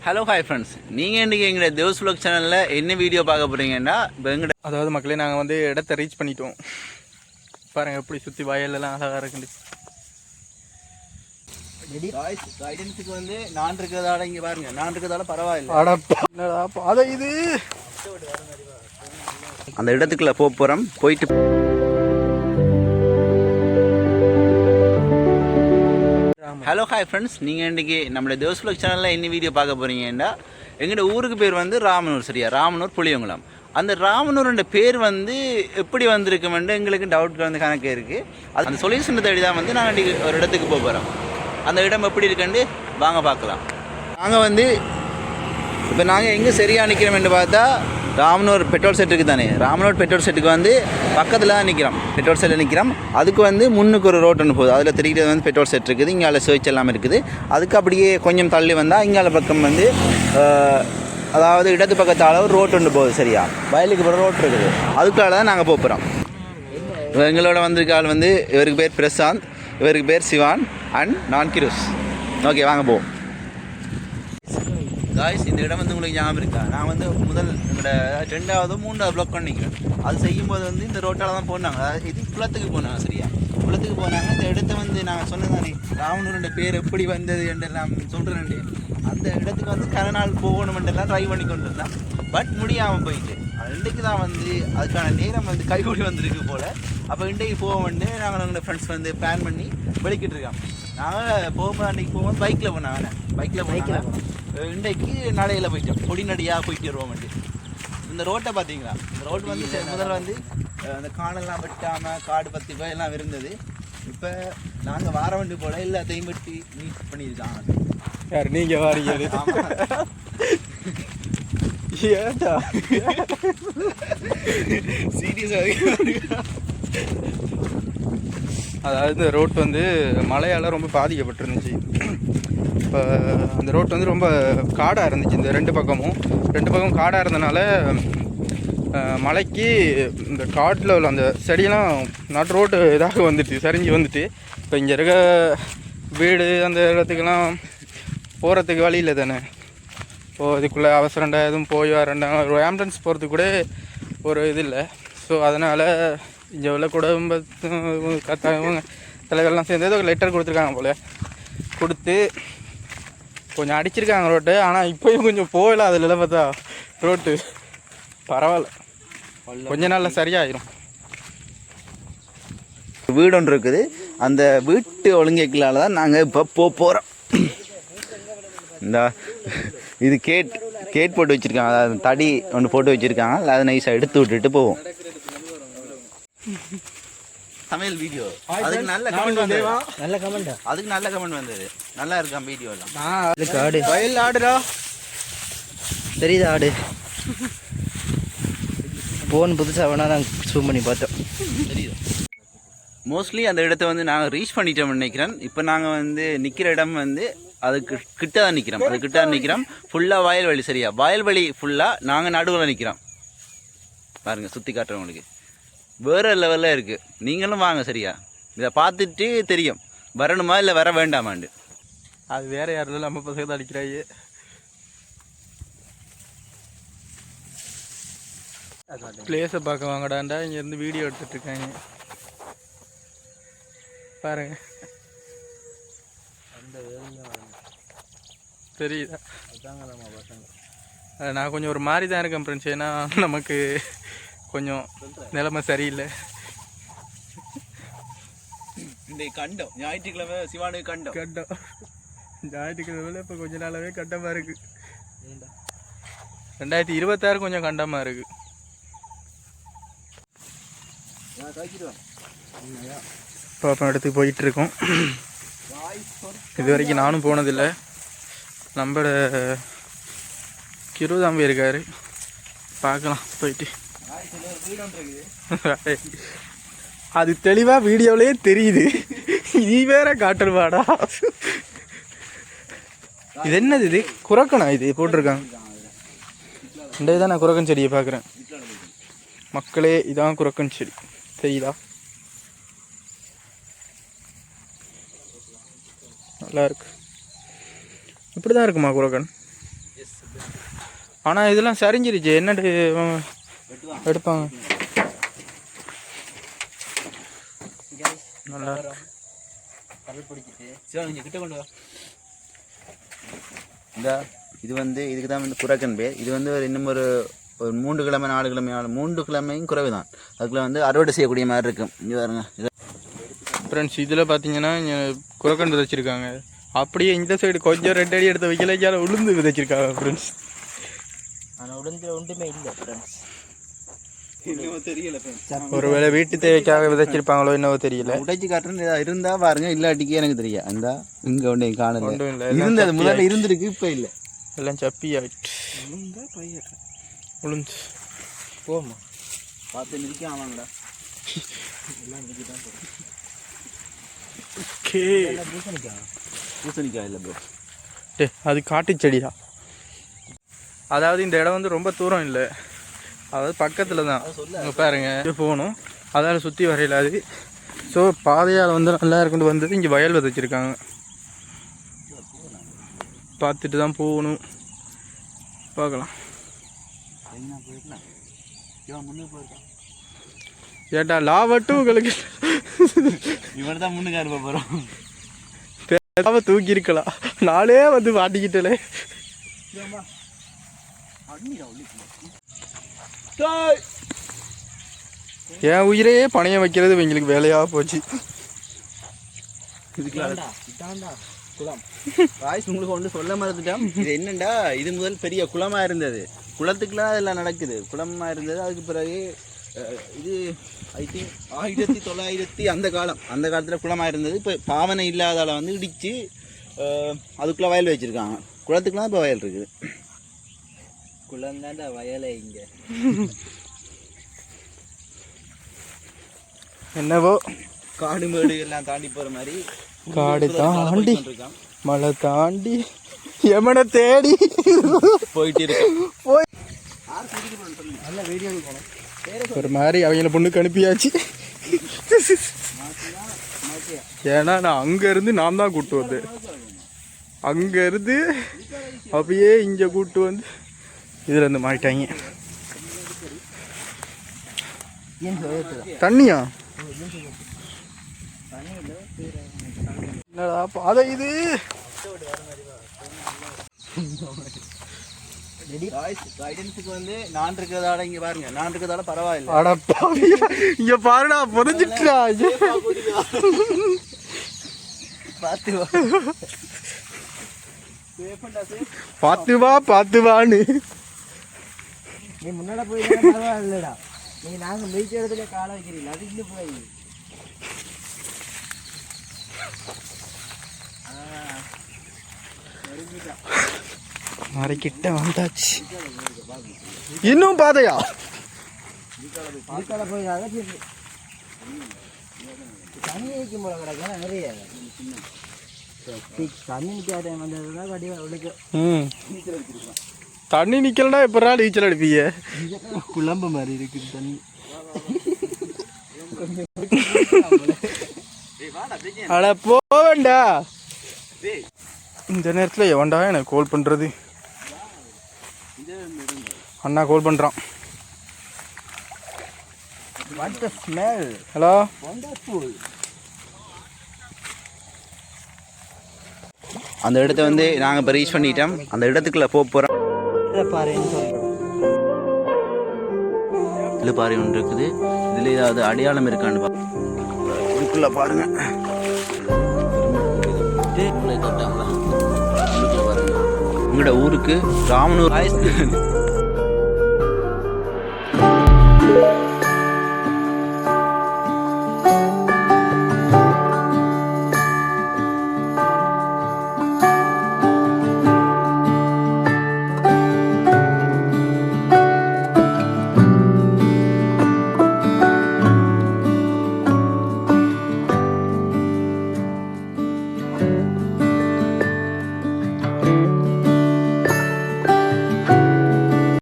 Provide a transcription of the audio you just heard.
Hello hi friends, நீங்கள் இன்றைக்கி எங்களோட தேவ்ஸ் vlog சேனலில் என்ன வீடியோ பார்க்க போகிறீங்கன்னா அதாவது மக்களே நாங்கள் வந்து இடத்த ரீச் பண்ணிட்டோம். பாருங்கள் எப்படி சுற்றி வயலெல்லாம் அழகாக இருக்குது. கைடன்ஸுக்கு வந்து நான் இருக்கிறதால இங்கே பாருங்கள், நான் இருக்கிறதால பரவாயில்ல. அடப்பா அதை இது அந்த இடத்துக்குள்ளே போகிறோம். போயிட்டு ஹலோ ஹாய் ஃப்ரெண்ட்ஸ், நீங்கள் இன்றைக்கி நம்மளோட தேவ்ஸ் vlog சேனலில் என்ன வீடியோ பார்க்க போகிறீங்கன்னா எங்களோட ஊருக்கு பேர் வந்து ராமனூர். சரியா, ராமனூர் புளியங்குளம். அந்த ராமனூர்ன்ற பேர் வந்து எப்படி வந்திருக்குமென்று எங்களுக்கு டவுட் வந்து கணக்கு இருக்குது. அது அந்த சொல்யூஷனை தேடி தான் வந்து நாங்கள் இன்றைக்கி ஒரு இடத்துக்கு போக போகிறோம். அந்த இடம் எப்படி இருக்குன்னு வாங்க பார்க்கலாம். நாங்கள் வந்து இப்போ நாங்கள் எங்கே சரியாக நிற்கிறோம்னு பார்த்தா ராமனூர் பெட்ரோல் செட்டுக்கு தானே. ராமனூர் பெட்ரோல் செட்டுக்கு வந்து பக்கத்தில் தான் நிற்கிறோம். பெட்ரோல் செட்டில் நிற்கிறோம். அதுக்கு வந்து முன்னுக்கு ஒரு ரோட் ஒன்று போகுது. அதில் தெரிகிறது வந்து பெட்ரோல் செட் இருக்குது. இங்கே சர்ச் எல்லாம் இருக்குது. அதுக்கு அப்படியே கொஞ்சம் தள்ளி வந்தால் இங்கால பக்கம் வந்து அதாவது இடது பக்கத்தால் ஒரு ரோட் ஒன்று போகுது. சரியா, வயலுக்கு போகிற ரோட் இருக்குது. அதுக்காக தான் நாங்கள் போகிறோம். எங்களோட வந்திருக்க ஆள் வந்து இவருக்கு பேர் பிரசாந்த், இவருக்கு பேர் சிவான் அண்ட் நான் கிருஸ். ஓகே, வாங்க போவோம். காய்ஸ், இந்த இடம் வந்து உங்களுக்கு ஞாபகம் இருக்கா? நான் வந்து முதல் என்னோட 2வது 3வது ப்ளாக் பண்ணிக்கிறேன். அது செய்யும்போது வந்து இந்த ரோட்டால் தான் போனாங்க. அதாவது இது குளத்துக்கு போனாங்க. சரியா, குளத்துக்கு போனாங்க. இந்த இடத்த வந்து நாங்கள் சொன்னதானே ராமனூருடைய பேர் எப்படி வந்தது என்று நான் சொல்கிறேன். அந்த இடத்துக்கு வந்து கரநாள் போகணுமென்றெல்லாம் ட்ரை பண்ணி கொண்டு இருந்தேன். பட் முடியாமல் போயிட்டு இன்றைக்கு தான் வந்து அதுக்கான நேரம் வந்து கைகூடி வந்திருக்கு போல். அப்போ இன்றைக்கு போக வந்து நாங்கள் எங்களோட ஃப்ரெண்ட்ஸ் வந்து பிளான் பண்ணி வெளிக்கிட்டு இருக்கோம். நாங்கள் போகும்போது அன்றைக்கி போகும்போது பைக்கில் போனாங்க. பைக்கில் இன்றைக்கு நடையில் போயிட்டோம். கொடி நடையாக போயிட்டு வருவோம். வந்து இந்த ரோட்டை பார்த்தீங்களா? இந்த ரோடு வந்து முதல்ல வந்து அந்த காணெல்லாம் வெட்டாமல் காடு பத்தி எல்லாம் இருந்தது. இப்போ நாங்கள் வார வண்டி போல எல்லாத்தையும் வெட்டி நீட் பண்ணியிருக்காங்க. யார் நீங்கள் வாரீங்க? ஏட்டா சீரியஸாக. அதாவது இந்த ரோட் வந்து மழையால் ரொம்ப பாதிக்கப்பட்டிருந்துச்சு. இப்போ அந்த ரோட் வந்து ரொம்ப காடாக இருந்துச்சு. இந்த ரெண்டு பக்கமும் காடாக இருந்தனால மழைக்கு இந்த காட்டில் உள்ள அந்த செடியெல்லாம் நாட்டு ரோட்டு இதாக வந்துட்டு சரிஞ்சு வந்துட்டு இப்போ இங்கே இருக்க வீடு அந்த இடத்துக்கெல்லாம் போகிறதுக்கு வழி இல்லை தானே. இப்போது இதுக்குள்ளே அவசரண்டா எதுவும் போய் வரண்டா ஒரு ஆம்புலன்ஸ் போகிறதுக்கு கூட ஒரு இது இல்லை. ஸோ அதனால் இங்கே உள்ள குடும்ப தலைவர்லாம் சேர்ந்து ஏதோ லெட்டர் கொடுத்துருக்காங்க போல். கொடுத்து கொஞ்சம் அடிச்சிருக்காங்க ரோட்டு. ஆனால் இப்போயும் கொஞ்சம் போகல. அதில் பார்த்தா ரோட்டு பரவாயில்ல, கொஞ்ச நாளில் சரியாயிரும். வீடு ஒன்று இருக்குது. அந்த வீட்டு ஒழுங்கைகளால் தான் நாங்கள் இப்போ போகிறோம். இந்த இது கேட் போட்டு வச்சுருக்காங்க. அதாவது தடி ஒன்று போட்டு வச்சுருக்காங்க. அதை நைஸாக எடுத்து விட்டுட்டு போவோம். சமையல் வீடியோ அதுக்கு நல்ல கமெண்ட் வந்தது. அதுக்கு நல்ல கமெண்ட் வந்தது. நல்லா இருக்கான் வீடியோ எல்லாம். ஆடு வயல் ஆடுடா தெரியுது. ஆடு போன் புதுசாக வேணா நாங்கள் ஜூம் பண்ணி பார்த்தோம். தெரியுது. மோஸ்ட்லி அந்த இடத்த வந்து நாங்கள் ரீச் பண்ணிட்டோம்னு நினைக்கிறேன். இப்போ நாங்கள் வந்து நிற்கிற இடம் வந்து அதுக்கு கிட்ட தான் நிற்கிறோம். அது கிட்ட தான் நிற்கிறோம். ஃபுல்லாக வயல்வெளி. சரியா, வயல்வெளி ஃபுல்லாக நாங்கள் நடுவில் நிற்கிறோம். பாருங்கள், சுற்றி காட்டுறவங்களுக்கு வேறு லெவலில் இருக்குது. நீங்களும் வாங்க. சரியா, இதை பார்த்துட்டு தெரியும் வரணுமா இல்லை வர வேண்டாமாண்டு. அது வேறு யாரும் நம்ம பசங்க தான் அடிக்கிறாங்க. பிளேஸை பார்க்க வாங்கடாண்டா இங்கேருந்து வீடியோ எடுத்துட்ருக்காங்க. பாருங்க, தெரியுதா? நான் கொஞ்சம் ஒரு மாதிரி தான் இருக்கேன் ஃப்ரெண்ட்ஸ். ஏன்னா நமக்கு கொஞ்சம் நிலைமை சரியில்லை. இந்த கண்டம் ஞாயிற்றுக்கிழமை சிவானுக்கு கண்டம் ஞாயிற்றுக்கிழமை இப்போ கொஞ்ச நாளாகவே கண்டமாக இருக்குது. 2026 கொஞ்சம் கண்டமாக இருக்குது. பாப்பா இடத்துக்கு போயிட்டுருக்கோம். இது வரைக்கும் நானும் போனதில்லை. நம்மளோட கிருதாம்பி இருக்கார், பார்க்கலாம் போயிட்டு. அது தெளிவாக வீடியோவிலே தெரியுது. நீ வேற காட்டணுமாடா? இது என்னது? இது குரக்கணா? இது போட்டிருக்காங்க. இன்றைய தான் நான் குரக்கன் செடியை பார்க்குறேன். மக்களே, இதான் குரக்கன் செடி, தெரியுதா? நல்லா இருக்கு. இப்படி தான் இருக்குமா குரக்கன்? ஆனால் இதெல்லாம் சரிஞ்சிருச்சு. என்னட்டு எடுப்பாங்க நல்லா கிட்ட கொண்டு வா. இந்த இது வந்து இதுக்கு தான் வந்து குரக்கன் பேர். இது வந்து இன்னும் ஒரு 3 கிழமை 4 கிழமை 3 கிழமையும் குறைவு தான். அதுக்குள்ள வந்து அறுவடை செய்யக்கூடிய மாதிரி இருக்கும். இங்கே பாருங்க. ஃப்ரெண்ட்ஸ் இதில் பார்த்தீங்கன்னா குரக்கன் விதைச்சிருக்காங்க. அப்படியே இந்த சைடு கொஞ்சம் 2 அடி எடுத்து வைக்கல உளுந்து விதைச்சிருக்காங்க ஃப்ரெண்ட்ஸ். ஆனால் உளுந்து ஒன்றுமே இல்லை ஃப்ரெண்ட்ஸ். தெரியல. ஒருவேளை வீட்டு தேவைக்காக விதைச்சிருப்பாங்களோ என்னவோ தெரியல. உடைச்சி காட்டுறது இருந்தா பாருங்க, இல்லாட்டிக்கு எனக்கு தெரியும். அந்த இங்கே ஒன்று காணல இருந்தது, முதல்ல இருந்திருக்கு, இப்போ இல்லை, எல்லாம் சப்பி ஆயிட்டு. உளுந்து போமா பார்த்து நிற்க ஆமாங்கடா. பூசணிக்காய் இல்லை ப்ரோ, அது காட்டு செடியா. அதாவது இந்த இடம் வந்து ரொம்ப தூரம் இல்லை, அதாவது பக்கத்தில் தான். இங்கே பாருங்க போகணும், அதால் சுற்றி வரையிலாது. ஸோ பாதையால் வந்து நல்லா இருக்குன்னு வந்தது. இங்கே வயல் விதைச்சிருக்காங்க, பார்த்துட்டு தான் போகணும். பார்க்கலாம். ஏட்டா லாவட்டும் உங்களுக்கு இவன் தான் முன்னுக்கு அனுப்ப போகிறோம். பேசாம தூக்கி இருக்கலாம், நானே வந்து மாட்டிக்கிட்டே. என் உயிரையே பணையம் வைக்கிறது எங்களுக்கு வேலையாக போச்சு. உங்களுக்கு ஒன்று சொல்ல மறந்துட்டோம். இது என்னண்டா, இது முதல் பெரிய குளமாக இருந்தது. குளத்துக்குலாம் அதெல்லாம் நடக்குது, குளமாக இருந்தது. அதுக்கு பிறகு இது ஐ திங்க் 1900 அந்த காலத்தில் குளமாக இருந்தது. இப்போ பாவனை இல்லாதால வந்து இடித்து அதுக்குள்ளே வயல் வச்சுருக்காங்க. குளத்துக்குலாம் இப்போ வயல் இருக்குது. குளம் தாண்டா வயலை இங்கே. என்னவோ காடு மேடு எல்லாம் தாண்டி போகிற மாதிரி, காடு தாண்டி மலை தாண்டி எமனை தேடி போயிட்டு இருக்கு. ஒரு மாதிரி அவங்கள பொண்ணுக்கு அனுப்பியாச்சு. ஏன்னா நான் அங்கேருந்து நான் தான் கூப்பிட்டு வந்தேன். அங்கேருந்து அப்படியே இங்கே கூப்பிட்டு வந்து இதில் இருந்து மாறிட்டாங்க. தண்ணியா? என்னடா பாதை இது? கைடன்ஸுக்கு வந்து நான் இருக்கிறதால இங்கே பாருங்க, நான் இருக்கிறதால பரவாயில்ல. அட பாவியா, இங்க பாருடா புதைஞ்சிட்டா. பார்த்து வான்னு நீ முன்னாடி போய் பரவாயில்லடா. நீ நாங்கள் மீச்ச இடத்துல காலை வைக்கிறீங்க, அது இன்னும் போய் மறைக்கிட்ட வந்தாச்சு. இன்னும் பாதையா? போய் தண்ணி வைக்கும் போல கிடக்கா நிறைய தண்ணி நிற்காத வந்ததுதான் கட்டி தண்ணி நிக்கலன்னா எப்படா நீச்சல் அடிப்பீங்க? குழம்பு மாதிரி இருக்குது தண்ணி. அட போவேண்டா. இந்த நேரத்தில் எவன்டா எனக்கு கால் பண்ணுறது? அண்ணா கால் பண்ணுறான். ஹலோ, அந்த இடத்த வந்து நாங்கள் இப்போ ரீச் பண்ணிட்டோம். அந்த இடத்துக்குள்ள போக போகிறோம். இதில் பாறை ஒன்று இருக்குது. இதில் ஏதாவது அடையாளம் இருக்கான்னு இதுக்குள்ள பாருங்க. உங்களோட ஊருக்கு ராமனூர்